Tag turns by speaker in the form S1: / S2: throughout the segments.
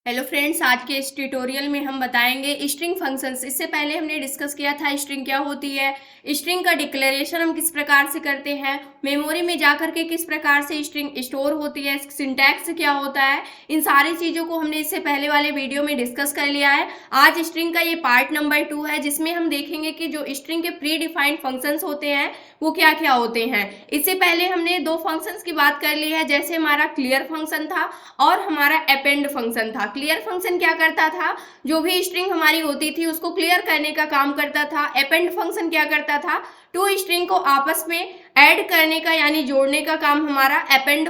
S1: Hello friends, आज के इस ट्यूटोरियल में हम बताएंगे स्ट्रिंग फंक्शंस। इससे पहले हमने डिस्कस किया था स्ट्रिंग क्या होती है, स्ट्रिंग का डिक्लेरेशन हम किस प्रकार से करते हैं, मेमोरी में जाकर के किस प्रकार से स्ट्रिंग स्टोर होती है, सिंटैक्स क्या होता है। इन सारी चीज़ों को हमने इससे पहले वाले वीडियो में डिस्कस कर लिया है। आज स्ट्रिंग का ये पार्ट नंबर 2 है, जिसमें हम देखेंगे कि जो स्ट्रिंग के प्री डिफाइंड फंक्शंस होते हैं वो क्या क्या होते हैं। इससे पहले हमने दो फंक्शंस की बात कर ली है, जैसे हमारा क्लियर फंक्शन था और हमारा अपेंड फंक्शन था। क्लियर फंक्शन क्या करता था, जो भी स्ट्रिंग हमारी होती थी उसको क्लियर करने का काम करता था। अपेंड फंक्शन क्या करता था, टू स्ट्रिंग को आपस में ऐड करने का यानी जोड़ने का काम हमारा अपेंड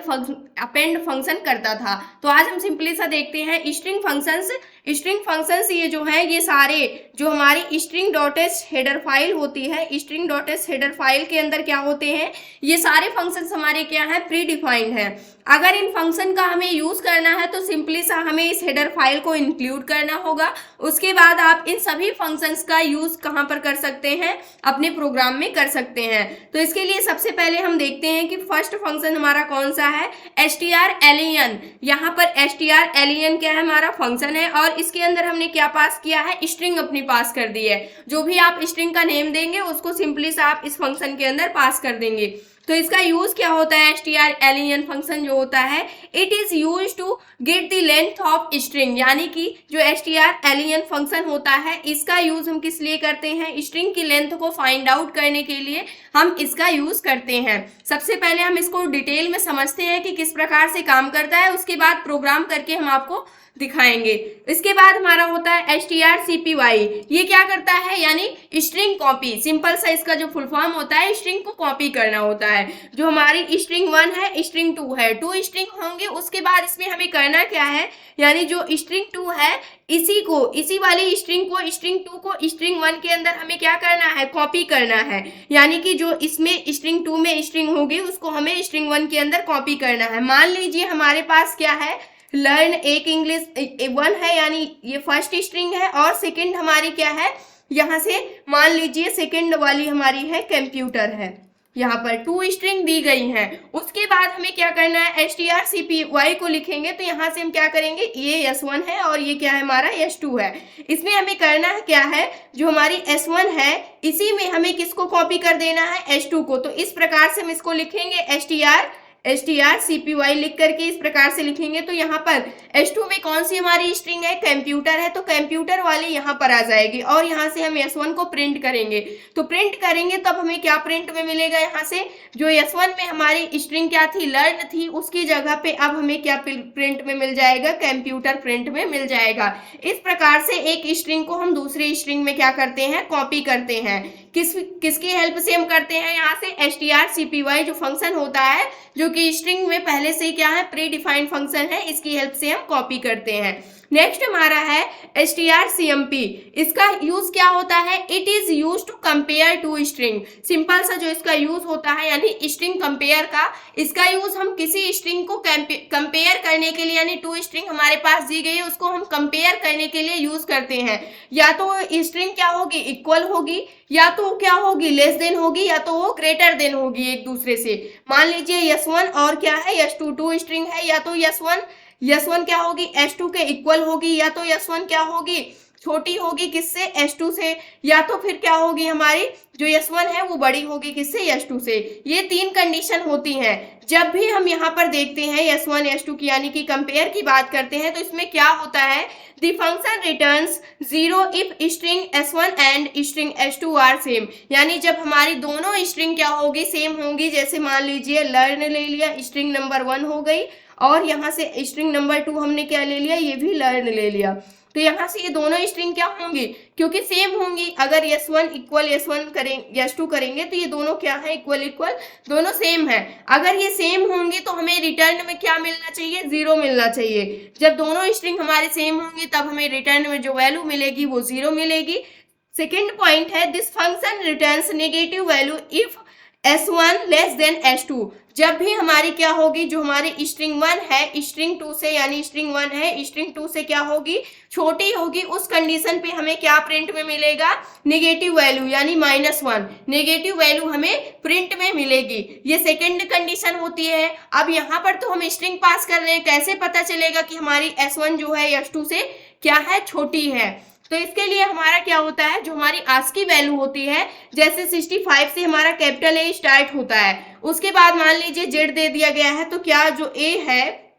S1: फंक्शन करता था। तो आज हम सिंपली सा देखते हैं स्ट्रिंग फंक्शंस। स्ट्रिंग फंक्शंस ये जो है, ये सारे जो हमारी string dot H header file होती है, string dot H header file के अंदर क्या होते हैं, ये सारे फंक्शंस हमारे क्या है, प्री डिफाइंड है। अगर इन फंक्शन का हमें यूज करना है तो सिंपली सा हमें इस हेडर फाइल को इंक्लूड करना होगा। उसके बाद आप इन सभी फंक्शंस का यूज कहां पर कर सकते हैं, अपने प्रोग्राम में कर सकते हैं। तो इसके लिए सबसे पहले हम देखते हैं कि फर्स्ट फंक्शन हमारा कौन सा है, str_len। यहाँ पर str_len क्या है, हमारा फंक्शन है और इसके अंदर हमने क्या पास किया है, स्ट्रिंग अपनी पास कर दी है। जो भी आप स्ट्रिंग का नेम देंगे उसको सिंपली सा आप इस फंक्शन के अंदर पास कर देंगे। तो इसका यूज क्या होता है, str_len फंक्शन जो होता है, it is use to get the length of string. यानी कि जो str_len फंक्शन होता है इसका यूज हम किस लिए करते हैं, स्ट्रिंग की लेंथ को फाइंड आउट करने के लिए हम इसका यूज करते हैं। सबसे पहले हम इसको डिटेल में समझते हैं कि किस प्रकार से काम करता है, उसके बाद प्रोग्राम करके हम आपको दिखाएंगे। इसके बाद हमारा होता है strcpy। ये क्या करता है, यानी स्ट्रिंग कॉपी। सिंपल सा इसका जो फुल फॉर्म होता है, स्ट्रिंग को कॉपी करना होता है। जो हमारी स्ट्रिंग 1 है, स्ट्रिंग 2 है, 2 स्ट्रिंग होंगे। उसके बाद इसमें हमें करना क्या है, यानी जो स्ट्रिंग 2 है इसी वाली स्ट्रिंग को, स्ट्रिंग 2 को स्ट्रिंग 1 के अंदर हमें क्या करना है, कॉपी करना है। यानी कि जो इसमें स्ट्रिंग 2 में स्ट्रिंग होगी उसको हमें स्ट्रिंग 1 के अंदर कॉपी करना है। मान लीजिए हमारे पास क्या है, लर्न एक इंग्लिश 1 है, यानी ये फर्स्ट स्ट्रिंग है और सेकंड हमारी क्या है, यहाँ से मान लीजिए सेकंड वाली हमारी है कंप्यूटर है। यहाँ पर 2 स्ट्रिंग दी गई हैं। उसके बाद हमें क्या करना है, strcpy को लिखेंगे। तो यहाँ से हम क्या करेंगे, ये s1 है और ये क्या है, हमारा s2 है। इसमें हमें करना है क्या है, जो हमारी s1 है इसी में हमें किसको कॉपी कर देना है, s2 को। तो इस प्रकार से हम इसको लिखेंगे, strcpy लिख करके इस प्रकार से लिखेंगे। तो यहाँ पर s2 में कौन सी हमारी स्ट्रिंग है, कंप्यूटर है, तो कंप्यूटर वाली यहाँ पर आ जाएगी और यहाँ से हम s1 को प्रिंट करेंगे। तो प्रिंट करेंगे तब हमें क्या प्रिंट में मिलेगा, यहाँ से जो s1 में हमारी स्ट्रिंग क्या थी, लर्न थी, उसकी जगह पे अब हमें क्या प्रिंट में मिल जाएगा, कंप्यूटर प्रिंट में मिल जाएगा। इस प्रकार से एक स्ट्रिंग को हम दूसरी स्ट्रिंग में क्या करते हैं, कॉपी करते हैं। किसकी हेल्प से हम करते हैं, यहाँ से strcpy जो फंक्शन होता है, जो कि स्ट्रिंग में पहले से क्या है, प्री डिफाइंड फंक्शन है, इसकी हेल्प से हम कॉपी करते हैं। नेक्स्ट हमारा है strcmp। इसका यूज क्या होता है, it is use to compare to string. Simple सा जो इसका यूज होता है, यानी स्ट्रिंग कंपेयर का, इसका यूज हम किसी स्ट्रिंग को कंपेयर करने के लिए, यानी 2 स्ट्रिंग हमारे पास दी गई है उसको हम कंपेयर करने के लिए यूज करते हैं। या तो स्ट्रिंग क्या होगी, इक्वल होगी, या तो क्या होगी, लेस देन होगी, या तो वो ग्रेटर देन होगी एक दूसरे से। मान लीजिए s1 और क्या है, s2, 2 स्ट्रिंग है, या तो s1 क्या होगी, s2 के इक्वल होगी, या तो s1 क्या होगी, छोटी होगी किससे, s2 से, या तो फिर क्या होगी, हमारी जो s1 है वो बड़ी होगी किससे, s2 से। ये 3 कंडीशन होती हैं। जब भी हम यहाँ पर देखते हैं s1 s2 की, यानी कि कंपेयर की बात करते हैं, तो इसमें क्या होता है, the function returns 0 if string s1 and string s2 are same। यानी जब हमारी दोनों स्ट्रिंग क्या होगी, सेम होंगी। जैसे मान लीजिए लर्न ले लिया, स्ट्रिंग नंबर 1 हो गई, और यहाँ से स्ट्रिंग नंबर 2 हमने क्या ले लिया, ये भी लर्न ले लिया। तो यहाँ से ये दोनों स्ट्रिंग क्या होंगी, क्योंकि सेम होंगी। अगर s1 इक्वल s1 करेंगे, s2 करेंगे, तो ये दोनों क्या है, इक्वल दोनों सेम है। अगर ये सेम होंगी तो हमें रिटर्न में क्या मिलना चाहिए, 0 मिलना चाहिए। जब दोनों स्ट्रिंग हमारे सेम होंगी तब हमें रिटर्न में जो वैल्यू मिलेगी वो 0 मिलेगी। सेकेंड पॉइंट है, this function returns negative value if S1 less than S2, जब भी हमारी क्या होगी, जो हमारी स्ट्रिंग 1 है स्ट्रिंग 2 से, यानी स्ट्रिंग 1 है स्ट्रिंग 2 से क्या होगी, छोटी होगी, उस कंडीशन पे हमें क्या प्रिंट में मिलेगा, नेगेटिव वैल्यू यानी -1 नेगेटिव वैल्यू हमें प्रिंट में मिलेगी। ये सेकेंड कंडीशन होती है। अब यहाँ पर तो हम स्ट्रिंग पास कर रहे हैं, कैसे पता चलेगा कि हमारी S1 जो है S2 से क्या है, छोटी है। तो इसके लिए हमारा क्या होता है, जो हमारी आस्की वैल्यू होती है, जैसे 65 से हमारा कैपिटल A स्टार्ट होता है, उसके बाद मान लीजिए Z दे दिया गया है, तो क्या जो A है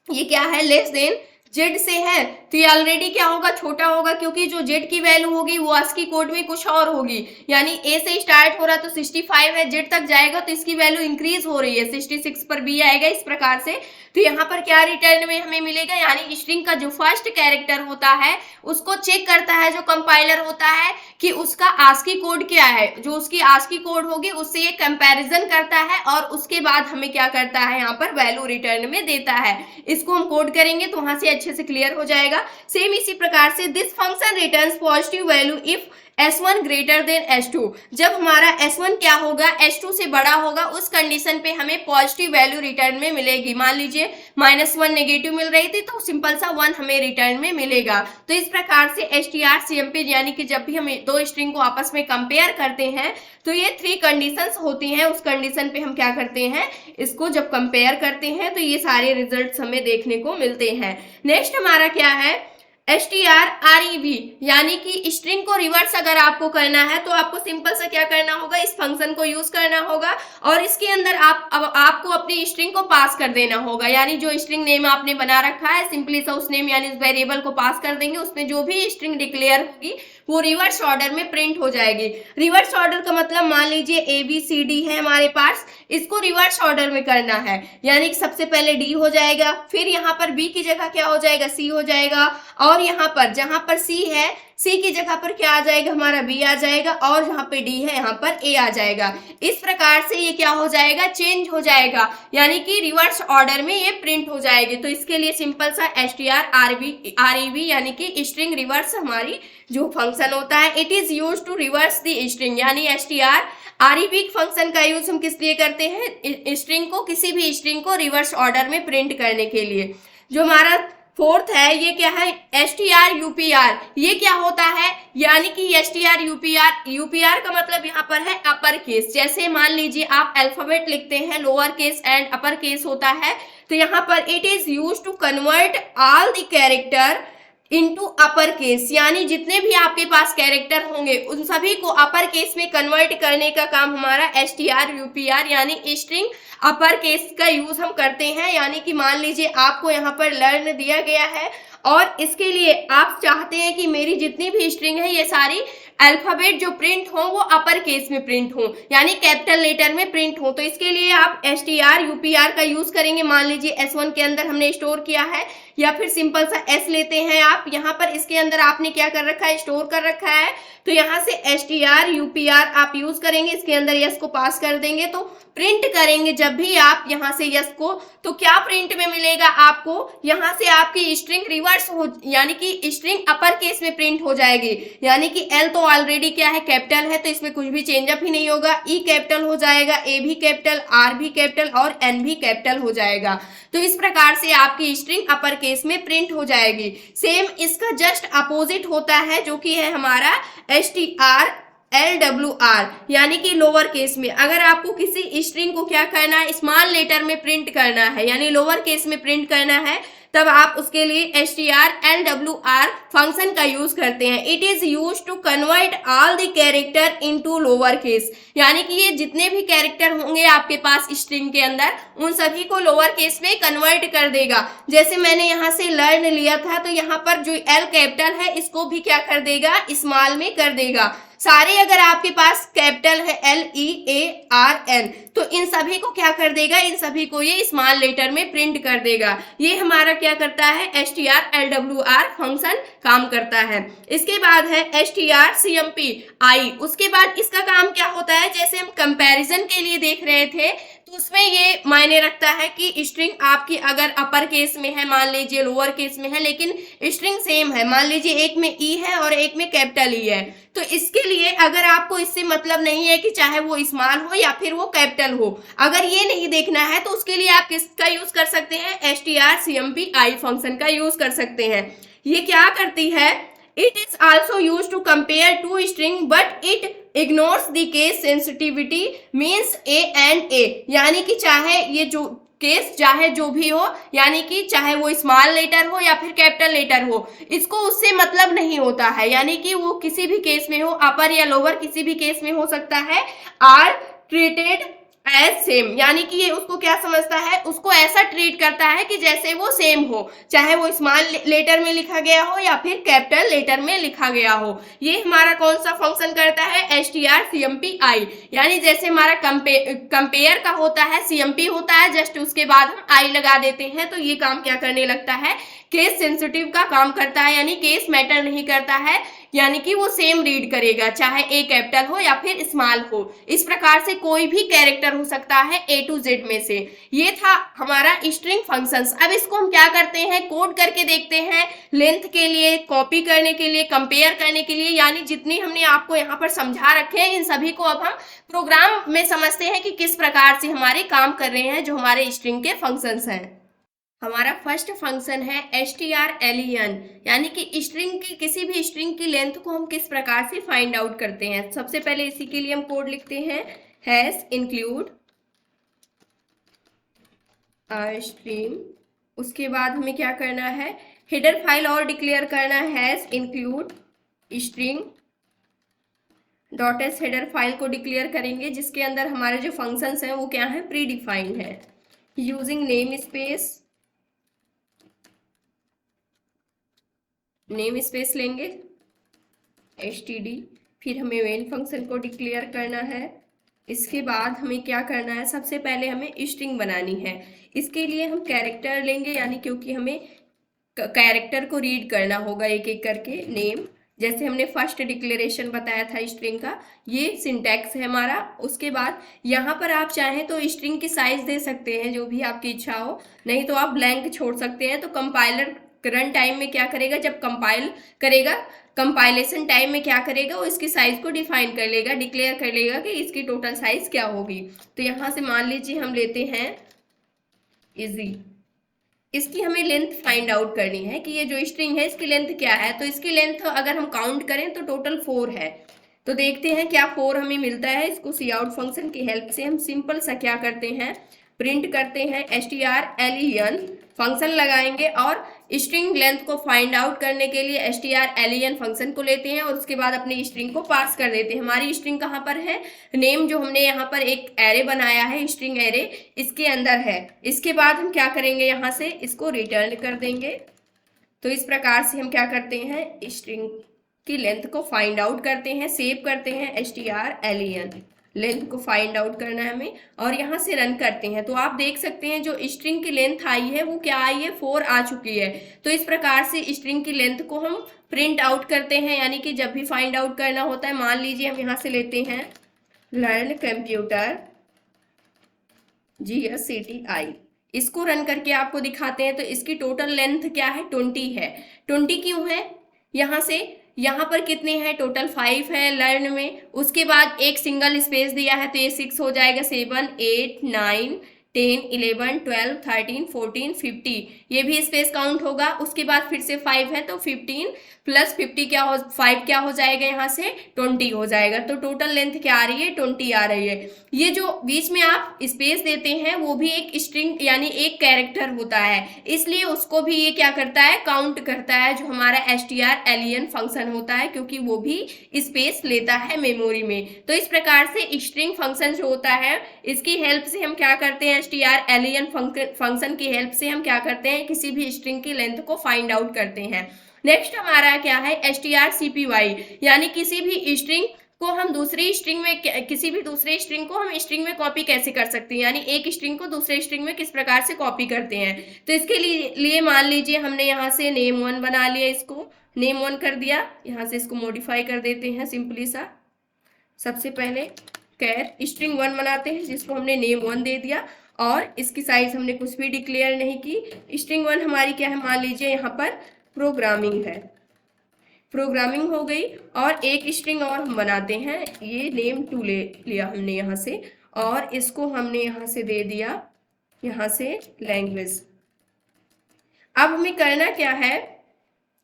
S1: ये क्या है, लेस देन Z से है, तो ये ऑलरेडी क्या होगा, छोटा होगा, क्योंकि जो Z की वैल्यू होगी वो आस्की कोड में कुछ और होगी, यानी A से स्टार्ट हो रहा तो 65 है, Z तक जाएगा तो इसकी वैल्यू इंक्रीज हो रही है, 66 पर B आएगा, इस प्रकार से। तो यहाँ पर क्या रिटर्न में हमें मिलेगा, यानी स्ट्रिंग का जो फर्स्ट कैरेक्टर होता है उसको चेक करता है जो कंपाइलर होता है कि उसका आस्की कोड क्या है, जो उसकी आस्की कोड होगी उससे ये कंपैरिजन करता है और उसके बाद हमें क्या करता है, यहाँ पर वैल्यू रिटर्न में देता है। इसको हम कोड करेंगे तो वहां से अच्छे से क्लियर हो जाएगा। सेम इसी प्रकार से this function returns positive value if S1 greater than S2, जब हमारा S1 क्या होगा, S2 से बड़ा होगा, उस कंडीशन पे हमें पॉजिटिव वैल्यू रिटर्न में मिलेगी। मान लीजिए -1 नेगेटिव मिल रही थी तो सिंपल सा 1 हमें रिटर्न में मिलेगा। तो इस प्रकार से strcmp, यानी कि जब भी हम दो स्ट्रिंग को आपस में कंपेयर करते हैं तो ये 3 कंडीशंस होती हैं, उस कंडीशन पे हम क्या करते हैं, इसको जब कंपेयर करते हैं तो ये सारे रिजल्ट्स हमें देखने को मिलते हैं। नेक्स्ट हमारा क्या है, strrev, यानी कि स्ट्रिंग को रिवर्स अगर आपको करना है तो आपको सिंपल सा क्या करना होगा, इस फंक्शन को यूज करना होगा और इसके अंदर आपको अपनी स्ट्रिंग को पास कर देना होगा, यानी जो स्ट्रिंग नेम आपने बना रखा है सिंपली सा उस नेम यानी उस वेरिएबल को पास कर देंगे, उसमें जो भी स्ट्रिंग डिक्लेयर होगी वो रिवर्स ऑर्डर में प्रिंट हो जाएगी। रिवर्स ऑर्डर का मतलब मान लीजिए ABCD है हमारे पास, इसको रिवर्स ऑर्डर में करना है, यानी कि सबसे पहले D हो जाएगा, फिर यहाँ पर B की जगह क्या हो जाएगा, C हो जाएगा, और यहाँ पर जहां पर C है C की जगह पर क्या आ जाएगा, हमारा B आ जाएगा, और जहां पे D है यहाँ पर A आ जाएगा। इस प्रकार से ये क्या हो जाएगा, चेंज हो जाएगा, यानी कि रिवर्स ऑर्डर में ये प्रिंट हो जाएगी। तो इसके लिए सिंपल सा strrev यानी कि स्ट्रिंग रिवर्स हमारी जो फंक्शन होता है, it is use to reverse the string, यानी strrev फंक्शन का यूज हम किस लिए करते हैं, स्ट्रिंग को, किसी भी स्ट्रिंग को रिवर्स ऑर्डर में प्रिंट करने के लिए। जो हमारा फोर्थ है ये क्या है, strupr, ये क्या होता है, यानी कि strupr का मतलब यहाँ पर है अपर केस। जैसे मान लीजिए आप अल्फाबेट लिखते हैं, lower case and upper case होता है, तो यहाँ पर it is use to convert all the character into upper case, यानी जितने भी आपके पास कैरेक्टर होंगे उन सभी को अपर केस में कन्वर्ट करने का काम हमारा strupr यानी स्ट्रिंग अपर केस का यूज हम करते हैं। यानी कि मान लीजिए आपको यहाँ पर लर्न दिया गया है और इसके लिए आप चाहते हैं कि मेरी जितनी भी स्ट्रिंग है ये सारी अल्फाबेट जो प्रिंट हो वो अपर केस में प्रिंट हो, यानी कैपिटल लेटर में प्रिंट हो। तो इसके लिए आप strupr का यूज करेंगे। मान लीजिए S1 के अंदर हमने स्टोर किया है, या फिर सिंपल सा S लेते हैं आप, यहाँ पर इसके अंदर आपने क्या कर रखा है, स्टोर कर रखा है, तो यहाँ से strupr आप यूज करेंगे, इसके अंदर यस को पास कर देंगे तो प्रिंट करेंगे। जब भी आप यहाँ से यस को, तो क्या प्रिंट में मिलेगा आपको, यहाँ से आपकी स्ट्रिंग रिवर्स हो, यानी कि स्ट्रिंग अपर केस में प्रिंट हो जाएगी, यानी कि L तो ऑलरेडी क्या है, कैपिटल है, तो इसमें कुछ भी चेंजअप ही नहीं होगा, E कैपिटल हो जाएगा, A भी कैपिटल, R भी कैपिटल और N भी कैपिटल हो जाएगा। तो इस प्रकार से आपकी स्ट्रिंग अपर केस में प्रिंट हो जाएगी। सेम इसका जस्ट अपोजिट होता है जो कि है हमारा strLWR, यानी कि लोअर केस में। अगर आपको किसी स्ट्रिंग को क्या करना है, स्मॉल लेटर में प्रिंट करना है, यानी लोअर केस में प्रिंट करना है, तब आप उसके लिए strLWR फंक्शन का यूज करते हैं। It is use to convert all the character into lower case, यानी कि ये जितने भी कैरेक्टर होंगे आपके पास स्ट्रिंग के अंदर उन सभी को लोअर केस में कन्वर्ट कर देगा। जैसे मैंने यहाँ से लर्न लिया था, तो यहाँ पर जो L कैपिटल है इसको भी क्या कर देगा, स्मॉल में कर देगा। सारे अगर आपके पास कैपिटल है LEARN, तो इन सभी को क्या कर देगा, इन सभी को ये स्मॉल लेटर में प्रिंट कर देगा। ये हमारा क्या करता है, strLWR फंक्शन काम करता है। इसके बाद है strcmpi, उसके बाद इसका काम क्या होता है, जैसे हम कंपैरिजन के लिए देख रहे थे, तो उसमें ये मायने रखता है कि स्ट्रिंग आपकी अगर अपर केस में है, मान लीजिए लोअर केस में है, लेकिन स्ट्रिंग सेम है, मान लीजिए एक में ई है और एक में कैपिटल ई है, तो इसके लिए अगर आपको इससे मतलब नहीं है कि चाहे वो स्मॉल हो या फिर वो कैपिटल हो, अगर ये नहीं देखना है तो उसके लिए आप किसका यूज कर सकते हैं, strcmpI फंक्शन का यूज कर सकते हैं। ये क्या करती है, it is also use to compare to string but it ignores the case sensitivity means A and A, यानी कि चाहे ये जो केस चाहे जो भी हो, यानी कि चाहे वो स्मॉल लेटर हो या फिर कैपिटल लेटर हो, इसको उससे मतलब नहीं होता है, यानी कि वो किसी भी केस में हो, अपर या लोअर किसी भी केस में हो सकता है, आर ट्रीटेड एज सेम, यानी कि ये उसको क्या समझता है, उसको ऐसा ट्रीट करता है कि जैसे वो सेम हो, चाहे वो स्मॉल लेटर में लिखा गया हो या फिर कैपिटल लेटर में लिखा गया हो। ये हमारा कौन सा फंक्शन करता है, strcmpI, यानी जैसे हमारा कंपेयर का होता है, CMP होता है, जस्ट उसके बाद हम आई लगा देते हैं, तो ये काम क्या करने लगता है, केस सेंसिटिव का काम करता है, यानी केस मैटर नहीं करता है, यानी कि वो सेम रीड करेगा चाहे ए कैपिटल हो या फिर स्मॉल हो। इस प्रकार से कोई भी कैरेक्टर हो सकता है A to Z में से। ये था हमारा स्ट्रिंग फंक्शंस। अब इसको हम क्या करते हैं, कोड करके देखते हैं, लेंथ के लिए, कॉपी करने के लिए, कंपेयर करने के लिए, यानी जितनी हमने आपको यहाँ पर समझा रखे हैं इन सभी को अब हम प्रोग्राम में समझते हैं कि किस प्रकार से हमारे काम कर रहे हैं जो हमारे स्ट्रिंग के फंक्शंस हैं। हमारा फर्स्ट फंक्शन है strlen, यानी कि स्ट्रिंग की किसी भी स्ट्रिंग की लेंथ को हम किस प्रकार से फाइंड आउट करते हैं। सबसे पहले इसी के लिए हम कोड लिखते हैं, हैश इंक्लूड स्ट्रिंग, उसके बाद हमें क्या करना है, हेडर फाइल और डिक्लेयर करना है, hash include string dot S, header file को डिक्लेयर करेंगे जिसके अंदर हमारे जो फंक्शंस हैं वो क्या है, प्री डिफाइंड है, यूजिंग नेम स्पेस लेंगे std, फिर हमें मेन फंक्शन को डिक्लेयर करना है। इसके बाद हमें क्या करना है, सबसे पहले हमें स्ट्रिंग बनानी है, इसके लिए हम कैरेक्टर लेंगे, यानी क्योंकि हमें कैरेक्टर को रीड करना होगा एक एक करके। नेम, जैसे हमने फर्स्ट डिक्लेरेशन बताया था स्ट्रिंग का, ये सिंटैक्स है हमारा। उसके बाद यहाँ पर आप चाहें तो स्ट्रिंग की साइज दे सकते हैं जो भी आपकी इच्छा हो, नहीं तो आप ब्लैंक छोड़ सकते हैं। तो कंपाइलर रन टाइम में क्या करेगा, जब कंपाइल करेगा, कंपाइलेशन टाइम में क्या करेगा, वो इसकी साइज को डिफाइन कर लेगा, डिक्लेयर कर लेगा कि इसकी टोटल साइज क्या होगी। तो यहाँ से मान लीजिए हम लेते हैं इजी, इसकी हमें लेंथ फाइंड आउट करनी है कि ये जो स्ट्रिंग है इसकी लेंथ क्या है। तो इसकी लेंथ अगर हम काउंट करें तो टोटल 4 है। तो देखते हैं क्या 4 हमें मिलता है। इसको सी आउट फंक्शन की हेल्प से हम सिंपल सा क्या करते हैं, प्रिंट करते हैं strlen, फंक्शन लगाएंगे और स्ट्रिंग लेंथ को फाइंड आउट करने के लिए strlen फंक्शन को लेते हैं और उसके बाद अपनी स्ट्रिंग को पास कर देते हैं। हमारी स्ट्रिंग कहाँ पर है, नेम जो हमने यहाँ पर एक एरे बनाया है, स्ट्रिंग एरे, इसके अंदर है। इसके बाद हम क्या करेंगे, यहाँ से इसको रिटर्न कर देंगे। तो इस प्रकार से हम क्या करते हैं, स्ट्रिंग की लेंथ को फाइंड आउट करते हैं, सेव करते हैं strlen, लेंथ को फाइंड आउट करना है हमें, और यहाँ से रन करते हैं। तो आप देख सकते हैं जो स्ट्रिंग की लेंथ आई है वो क्या आई है, 4 आ चुकी है। तो इस प्रकार से स्ट्रिंग की लेंथ को हम प्रिंट आउट करते हैं, यानी कि जब भी फाइंड आउट करना होता है, मान लीजिए हम यहाँ से लेते हैं लर्न कंप्यूटर GSCTI, इसको रन करके आपको दिखाते हैं। तो इसकी टोटल लेंथ क्या है, 20 है। 20 क्यों है, यहाँ पर कितने हैं, टोटल 5 है लर्न में। उसके बाद एक सिंगल स्पेस दिया है तो ये 6 हो जाएगा, 7 8 9 10 11 12 13 14 50, ये भी स्पेस काउंट होगा। उसके बाद फिर से 5 है तो 15 प्लस 50 क्या हो, 5 क्या हो जाएगा, यहाँ से 20 हो जाएगा। तो टोटल लेंथ क्या आ रही है, 20 आ रही है। ये जो बीच में आप स्पेस देते हैं वो भी एक स्ट्रिंग यानी एक कैरेक्टर होता है, इसलिए उसको भी ये क्या करता है, काउंट करता है, जो हमारा strlen फंक्शन होता है, क्योंकि वो भी स्पेस लेता है मेमोरी में। तो इस प्रकार से स्ट्रिंग फंक्शन जो होता है इसकी हेल्प से हम क्या करते हैं, strlen फंक्शन की हेल्प से हम क्या करते हैं, किसी भी स्ट्रिंग की लेंथ को फाइंड आउट करते हैं। नेक्स्ट हमारा क्या है, strcpy, यानी किसी भी स्ट्रिंग को हम दूसरी स्ट्रिंग में, किसी भी दूसरे स्ट्रिंग को हम स्ट्रिंग में कॉपी कैसे कर सकते हैं, यानी एक स्ट्रिंग को दूसरे स्ट्रिंग में किस प्रकार से कॉपी करते हैं। तो इसके लिए मान लीजिए हमने यहाँ से name1 बना लिया, इसको name1 कर दिया, यहाँ से इसको मॉडिफाई कर देते हैं सिंपली सा। सबसे पहले कैर स्ट्रिंग 1 बनाते हैं जिसको हमने नेम 1 दे दिया और इसकी साइज हमने कुछ भी डिक्लेयर नहीं की। स्ट्रिंग 1 हमारी क्या है, मान लीजिए यहाँ पर प्रोग्रामिंग है, प्रोग्रामिंग हो गई। और एक स्ट्रिंग और हम बनाते हैं, ये नेम 2 ले लिया हमने यहाँ से और इसको हमने यहाँ से दे दिया, यहाँ से लैंग्वेज। अब हमें करना क्या है,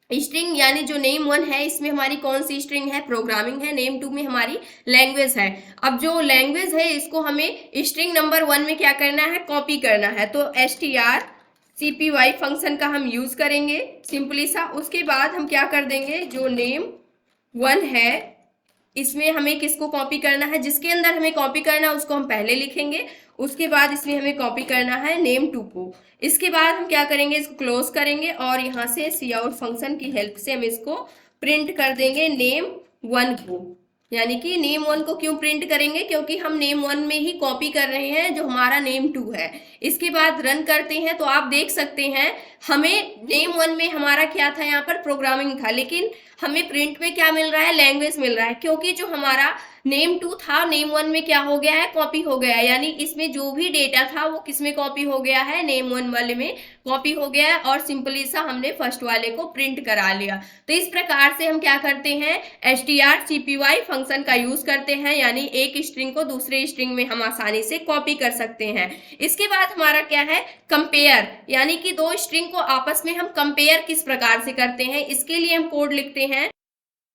S1: स्ट्रिंग यानी जो नेम 1 है इसमें हमारी कौन सी स्ट्रिंग है, प्रोग्रामिंग है, नेम 2 में हमारी लैंग्वेज है। अब जो लैंग्वेज है इसको हमें स्ट्रिंग नंबर 1 में क्या करना है, कॉपी करना है। तो strcpy फंक्शन का हम यूज करेंगे सिंपली सा। उसके बाद हम क्या कर देंगे, जो नेम 1 है इसमें हमें किसको कॉपी करना है, जिसके अंदर हमें कॉपी करना है उसको हम पहले लिखेंगे। उसके बाद इसमें हमें कॉपी करना है नेम 2 को। इसके बाद हम क्या करेंगे, इसको क्लोज करेंगे और यहाँ से काउट फंक्शन की हेल्प से हम इसको प्रिंट कर देंगे नेम 1 को। यानी कि नेम 1 को क्यों प्रिंट करेंगे, क्योंकि हम नेम 1 में ही कॉपी कर रहे हैं जो हमारा नेम 2 है। इसके बाद रन करते हैं तो आप देख सकते हैं हमें नेम 1 में हमारा क्या था, यहाँ पर प्रोग्रामिंग था, लेकिन हमें प्रिंट में क्या मिल रहा है, लैंग्वेज मिल रहा है। क्योंकि जो हमारा नेम 2 था नेम 1 में क्या हो गया है, कॉपी हो गया है। यानी इसमें जो भी डेटा था वो किस में कॉपी हो गया है, नेम 1 वाले में कॉपी हो गया है और सिंपली सा हमने फर्स्ट वाले को प्रिंट करा लिया। तो इस प्रकार से हम क्या करते हैं, strcpy फंक्शन का यूज करते हैं, यानी एक स्ट्रिंग को दूसरे स्ट्रिंग में हम आसानी से कॉपी कर सकते हैं। इसके बाद हमारा क्या है, कंपेयर, यानी कि दो स्ट्रिंग को आपस में हम कंपेयर किस प्रकार से करते हैं। इसके लिए हम कोड लिखते हैं,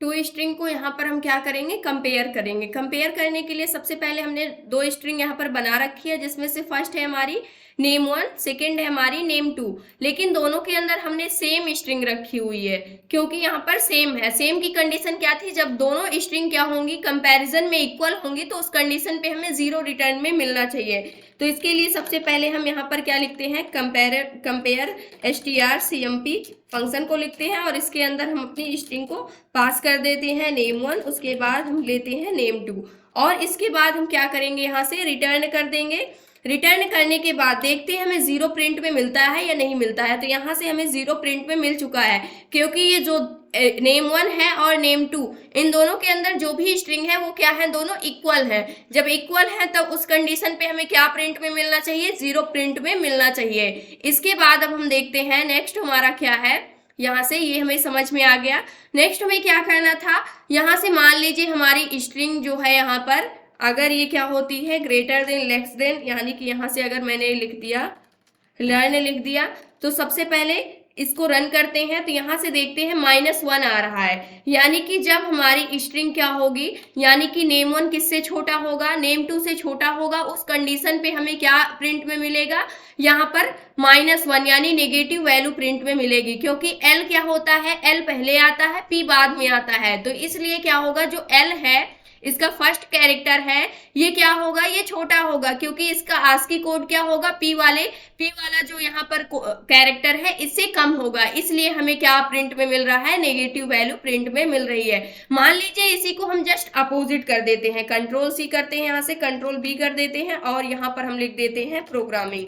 S1: टू स्ट्रिंग को यहाँ पर हम क्या करेंगे, कंपेयर करेंगे। कंपेयर करने के लिए सबसे पहले हमने दो स्ट्रिंग यहाँ पर बना रखी है, जिसमें से फर्स्ट है हमारी नेम 1, सेकेंड है हमारी नेम 2, लेकिन दोनों के अंदर हमने सेम स्ट्रिंग रखी हुई है क्योंकि यहाँ पर सेम है। सेम की कंडीशन क्या थी, जब दोनों स्ट्रिंग क्या होंगी, कंपैरिजन में इक्वल होंगी, तो उस कंडीशन पे हमें 0 रिटर्न में मिलना चाहिए। तो इसके लिए सबसे पहले हम यहाँ पर क्या लिखते हैं, कंपेयर strcmp फंक्शन को लिखते हैं और इसके अंदर हम अपनी स्ट्रिंग को पास कर देते हैं नेम 1, उसके बाद हम लेते हैं नेम 2 और इसके बाद हम क्या करेंगे, यहाँ से रिटर्न कर देंगे। रिटर्न करने के बाद देखते हैं हमें 0 प्रिंट में मिलता है या नहीं मिलता है। तो यहाँ से हमें 0 प्रिंट में मिल चुका है क्योंकि ये जो नेम 1 है और नेम 2, इन दोनों के अंदर जो भी स्ट्रिंग है वो क्या है, दोनों इक्वल है। जब इक्वल है तब उस कंडीशन पे हमें क्या प्रिंट में मिलना चाहिए, 0 प्रिंट में मिलना चाहिए। इसके बाद अब हम देखते हैं नेक्स्ट हमारा क्या है, यहाँ से ये हमें समझ में आ गया। नेक्स्ट हमें क्या करना था, यहाँ से मान लीजिए हमारी स्ट्रिंग जो है यहाँ पर अगर ये क्या होती है, ग्रेटर देन लेस देन, यानी कि यहाँ से अगर मैंने लिख दिया लर्न लिख दिया, तो सबसे पहले इसको रन करते हैं तो यहाँ से देखते हैं -1 आ रहा है। यानी कि जब हमारी स्ट्रिंग क्या होगी, यानी कि नेम 1 किससे छोटा होगा, नेम 2 से छोटा होगा, उस कंडीशन पे हमें क्या प्रिंट में मिलेगा, यहाँ पर -1 यानी नेगेटिव वैल्यू प्रिंट में मिलेगी। क्योंकि L क्या होता है, L पहले आता है, P बाद में आता है। तो इसलिए क्या होगा, जो L है इसका फर्स्ट कैरेक्टर है, ये क्या होगा, ये छोटा होगा क्योंकि इसका आस्की कोड क्या होगा, P वाला जो यहाँ पर कैरेक्टर है इससे कम होगा। इसलिए हमें क्या प्रिंट में मिल रहा है, नेगेटिव वैल्यू प्रिंट में मिल रही है। मान लीजिए इसी को हम जस्ट अपोजिट कर देते हैं, Ctrl+C करते हैं, यहाँ से Ctrl+V कर देते हैं और यहाँ पर हम लिख देते हैं प्रोग्रामिंग।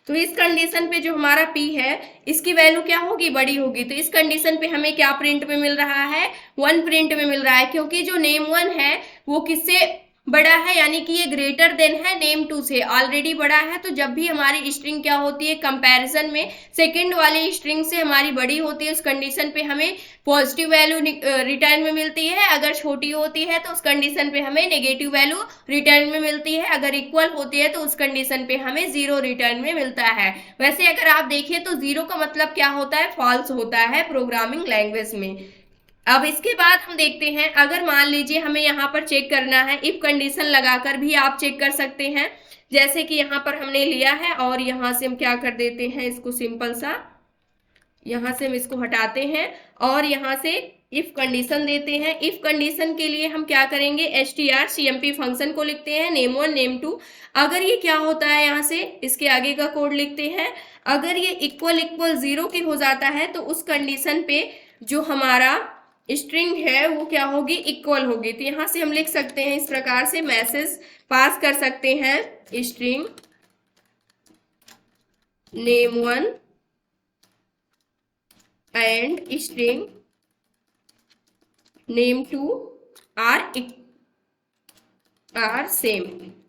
S1: तो इस कंडीशन पे जो हमारा P है इसकी वैल्यू क्या होगी, बड़ी होगी। तो इस कंडीशन पे हमें क्या प्रिंट में मिल रहा है, 1 प्रिंट में मिल रहा है क्योंकि जो नेम 1 है वो किससे बड़ा है, यानी कि ये ग्रेटर देन है नेम 2 से, ऑलरेडी बड़ा है। तो जब भी हमारी स्ट्रिंग क्या होती है, कंपैरिजन में सेकंड वाली स्ट्रिंग से हमारी बड़ी होती है, उस कंडीशन पे हमें पॉजिटिव वैल्यू रिटर्न में मिलती है। अगर छोटी होती है तो उस कंडीशन पे हमें नेगेटिव वैल्यू रिटर्न में मिलती है। अगर इक्वल होती है तो उस कंडीशन पे हमें 0 रिटर्न में मिलता है। वैसे अगर आप देखें तो 0 का मतलब क्या होता है, फॉल्स होता है प्रोग्रामिंग लैंग्वेज में। अब इसके बाद हम देखते हैं, अगर मान लीजिए हमें यहाँ पर चेक करना है, इफ कंडीशन लगाकर भी आप चेक कर सकते हैं। जैसे कि यहाँ पर हमने लिया है और यहाँ से हम क्या कर देते हैं, इसको सिंपल सा यहाँ से हम इसको हटाते हैं और यहाँ से इफ कंडीशन देते हैं। इफ कंडीशन के लिए हम क्या करेंगे, strcmp फंक्शन को लिखते हैं, नेम 1 नेम 2। अगर ये क्या होता है, यहाँ से इसके आगे का कोड लिखते हैं, अगर ये इक्वल 0 के हो जाता है तो उस कंडीशन पे जो हमारा स्ट्रिंग है वो क्या होगी, इक्वल होगी। तो यहाँ से हम लिख सकते हैं इस प्रकार से, मैसेज पास कर सकते हैं, string name 1 and string name 2 are are same,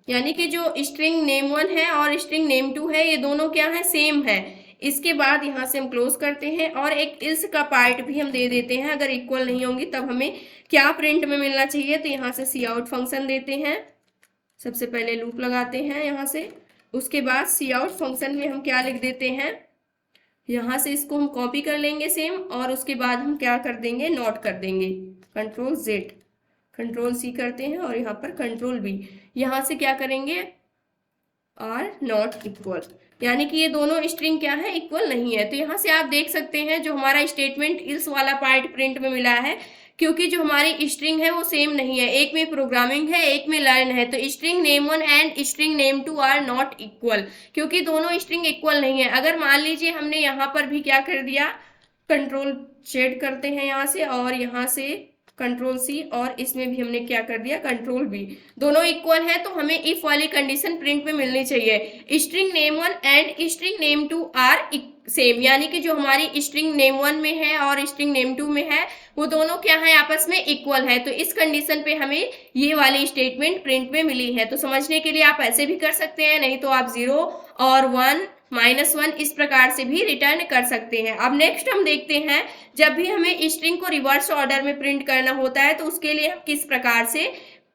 S1: यानी कि जो स्ट्रिंग नेम 1 है और स्ट्रिंग नेम 2 है ये दोनों क्या है, सेम है। इसके बाद यहाँ से हम क्लोज करते हैं और एक इल्स का पार्ट भी हम दे देते हैं, अगर इक्वल नहीं होंगी तब हमें क्या प्रिंट में मिलना चाहिए, तो यहाँ से सी आउट फंक्शन देते हैं। सबसे पहले लूप लगाते हैं यहाँ से, उसके बाद सी आउट फंक्शन में हम क्या लिख देते हैं, यहाँ से इसको हम कॉपी कर लेंगे सेम, और उसके बाद हम क्या कर देंगे, नोट कर देंगे, कंट्रोल जेड, कंट्रोल सी करते हैं और यहाँ पर कंट्रोल बी, यहाँ से क्या करेंगे, आर नॉट इक्वल, यानी कि ये दोनों स्ट्रिंग क्या है, इक्वल नहीं है। तो यहाँ से आप देख सकते हैं जो हमारा स्टेटमेंट इल्स वाला पार्ट प्रिंट में मिला है, क्योंकि जो हमारी स्ट्रिंग है वो सेम नहीं है, एक में प्रोग्रामिंग है एक में लर्न है। तो string name 1 and string name 2 are not equal, क्योंकि दोनों स्ट्रिंग इक्वल नहीं है। अगर मान लीजिए हमने यहाँ पर भी क्या कर दिया, कंट्रोल शेड करते हैं यहाँ से, और यहाँ से कंट्रोल सी, और इसमें भी हमने क्या कर दिया, कंट्रोल बी, दोनों इक्वल है, तो हमें इफ वाली कंडीशन प्रिंट में मिलनी चाहिए। String name 1 and string name 2 are same, यानी कि जो हमारी स्ट्रिंग नेम 1 में है और स्ट्रिंग नेम 2 में है वो दोनों क्या है, आपस में इक्वल है। तो इस कंडीशन पे हमें ये वाली स्टेटमेंट प्रिंट में मिली है। तो समझने के लिए आप ऐसे भी कर सकते हैं, नहीं तो आप 0 और 1 -1 इस प्रकार से भी रिटर्न कर सकते हैं। अब नेक्स्ट हम देखते हैं, जब भी हमें स्ट्रिंग को रिवर्स ऑर्डर में प्रिंट करना होता है तो उसके लिए हम किस प्रकार से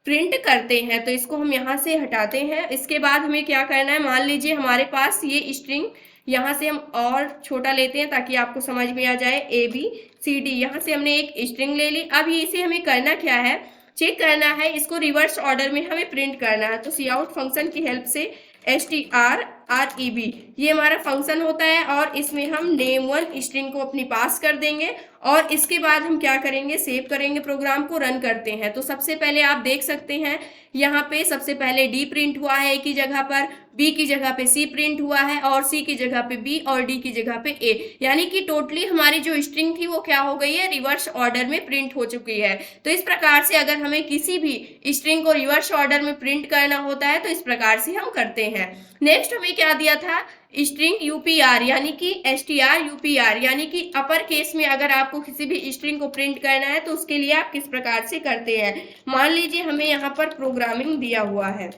S1: प्रिंट करते हैं। तो इसको हम यहाँ से हटाते हैं। इसके बाद हमें क्या करना है, मान लीजिए हमारे पास ये स्ट्रिंग, यहाँ से हम और छोटा लेते हैं ताकि आपको समझ में आ जाए, ABCD, यहाँ से हमने एक स्ट्रिंग ले ली। अब ये इसे हमें करना क्या है, चेक करना है, इसको रिवर्स ऑर्डर में हमें प्रिंट करना है। तो सी आउट फंक्शन की हेल्प से strreb ये हमारा फंक्शन होता है, और इसमें हम नेम 1 स्ट्रिंग को अपनी पास कर देंगे, और इसके बाद हम क्या करेंगे, सेव करेंगे, प्रोग्राम को रन करते हैं। तो सबसे पहले आप देख सकते हैं यहाँ पे सबसे पहले D प्रिंट हुआ है A की जगह पर, B की जगह पे C प्रिंट हुआ है, और C की जगह पे B और D की जगह पे A, यानी कि टोटली हमारी जो स्ट्रिंग थी वो क्या हो गई है, रिवर्स ऑर्डर में प्रिंट हो चुकी है। तो इस प्रकार से अगर हमें किसी भी स्ट्रिंग को रिवर्स ऑर्डर में प्रिंट करना होता है तो इस प्रकार से हम करते हैं। नेक्स्ट हमें क्या दिया था, स्ट्रिंग यूपीआर, यानी कि strupr, यानी कि अपर केस में अगर आपको किसी भी स्ट्रिंग को प्रिंट करना है तो उसके लिए आप किस प्रकार से करते हैं। मान लीजिए हमें यहाँ पर प्रोग्रामिंग दिया हुआ है,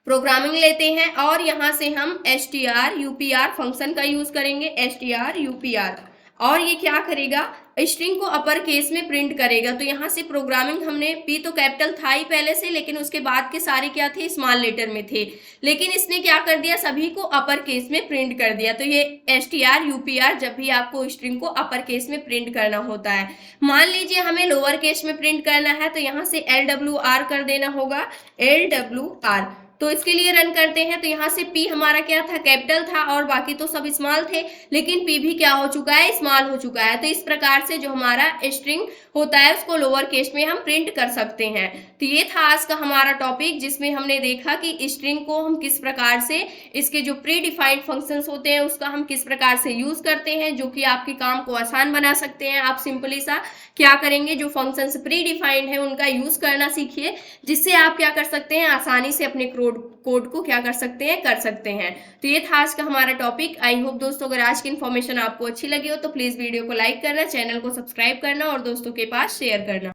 S1: प्रोग्रामिंग लेते हैं और यहाँ से हम strupr फंक्शन का यूज करेंगे, strupr, और ये क्या करेगा, स्ट्रिंग को अपर केस में प्रिंट करेगा। तो यहाँ से प्रोग्रामिंग हमने, P तो कैपिटल था ही पहले से, लेकिन उसके बाद के सारे क्या थे, स्मॉल लेटर में थे, लेकिन इसने क्या कर दिया, सभी को अपर केस में प्रिंट कर दिया। तो ये strupr जब भी आपको स्ट्रिंग को अपर केस में प्रिंट करना होता है। मान लीजिए हमें लोअर केस में प्रिंट करना है, तो यहाँ से LWR कर देना होगा, LWR। तो इसके लिए रन करते हैं, तो यहाँ से P हमारा क्या था, कैपिटल था, और बाकी तो सब स्मॉल थे, लेकिन P भी क्या हो चुका है, स्मॉल हो चुका है। तो इस प्रकार से जो हमारा स्ट्रिंग होता है उसको लोअर केस में हम प्रिंट कर सकते हैं। तो ये था आज का हमारा टॉपिक, जिसमें हमने देखा कि स्ट्रिंग को हम किस प्रकार से, इसके जो प्री डिफाइंड फंक्शंस होते हैं उसका हम किस प्रकार से यूज करते हैं, जो कि आपके काम को आसान बना सकते हैं। आप सिंपली सा क्या करेंगे, जो फंक्शंस प्री डिफाइंड है उनका यूज करना सीखिए, जिससे आप क्या कर सकते हैं, आसानी से अपने कोड को क्या कर सकते हैं, कर सकते हैं। तो ये था आज का हमारा टॉपिक। आई होप दोस्तों अगर आज की इन्फॉर्मेशन आपको अच्छी लगी हो तो प्लीज वीडियो को लाइक करना, चैनल को सब्सक्राइब करना और दोस्तों के पास शेयर करना।